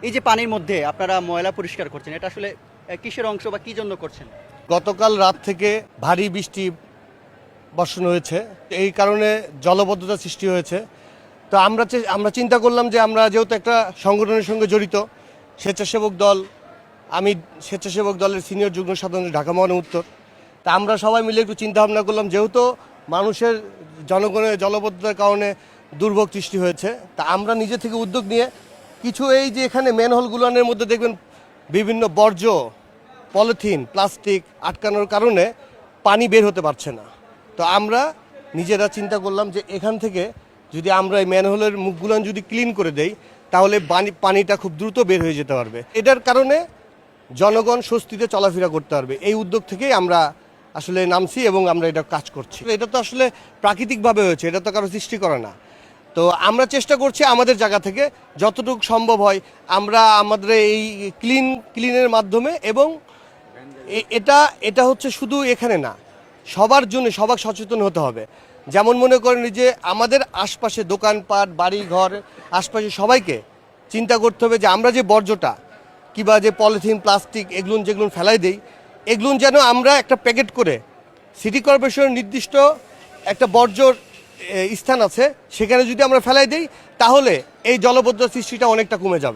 এই যে পানির মধ্যে আপনারা ময়লা পরিষ্কার করছেন, এটা আসলে কিসের অংশ বা কি জন্য করছেন? গতকাল রাত থেকে ভারী বৃষ্টি বর্ষণ হয়েছে, এই কারণে জলবদ্ধতা সৃষ্টি হয়েছে। তো আমরা চিন্তা করলাম যে আমরা যেহেতু একটা সংগঠনের সঙ্গে জড়িত, স্বেচ্ছাসেবক দল, আমি স্বেচ্ছাসেবক দলের সিনিয়র যুগ্ম সাধারণ ঢাকা মহানগর উত্তর। তা আমরা সবাই মিলে একটু চিন্তা ভাবনা করলাম, যেহেতু মানুষের জনগণের জলবদ্ধতার কারণে দুর্ভোগ সৃষ্টি হয়েছে, তা আমরা নিজে থেকে উদ্যোগ নিয়ে কিছু এই যে এখানে ম্যানহোলগুলোর মধ্যে দেখবেন বিভিন্ন বর্জ্য, পলিথিন, প্লাস্টিক আটকানোর কারণে পানি বের হতে পারছে না। তো আমরা নিজেরা চিন্তা করলাম যে এখান থেকে যদি আমরা এই ম্যানহোলের মুখগুলো যদি ক্লিন করে দেই, তাহলে পানিটা খুব দ্রুত বের হয়ে যেতে পারবে। এটার কারণে জনগণ স্বস্তিতে চলাফেরা করতে পারবে। এই উদ্যোগ থেকেই আমরা আসলে নামছি এবং আমরা এটা কাজ করছি। এটা তো আসলে প্রাকৃতিকভাবে হয়েছে, এটা তো কারো সৃষ্টি করা না। তো আমরা চেষ্টা করছি আমাদের জায়গা থেকে যতটুকু সম্ভব হয় আমরা আমাদের এই ক্লিনের মাধ্যমে, এবং এটা এটা হচ্ছে শুধু এখানে না, সবার জন্য সবার সচেতন হতে হবে। যেমন মনে করেন যে আমাদের আশপাশে দোকানপাট, বাড়ি ঘর, আশপাশে সবাইকে চিন্তা করতে হবে যে আমরা যে বর্জ্যটা কিংবা যে পলিথিন, প্লাস্টিক যেগুলো ফেলাই দেই, এগুলো যেন আমরা একটা প্যাকেট করে সিটি কর্পোরেশনের নির্দিষ্ট একটা বর্জ্যর স্থান আছে, সেখানে যদি আমরা ফেলাই দিই, তাহলে এই জলবদ্ধতা সৃষ্টিটা অনেকটা কমে যাবে।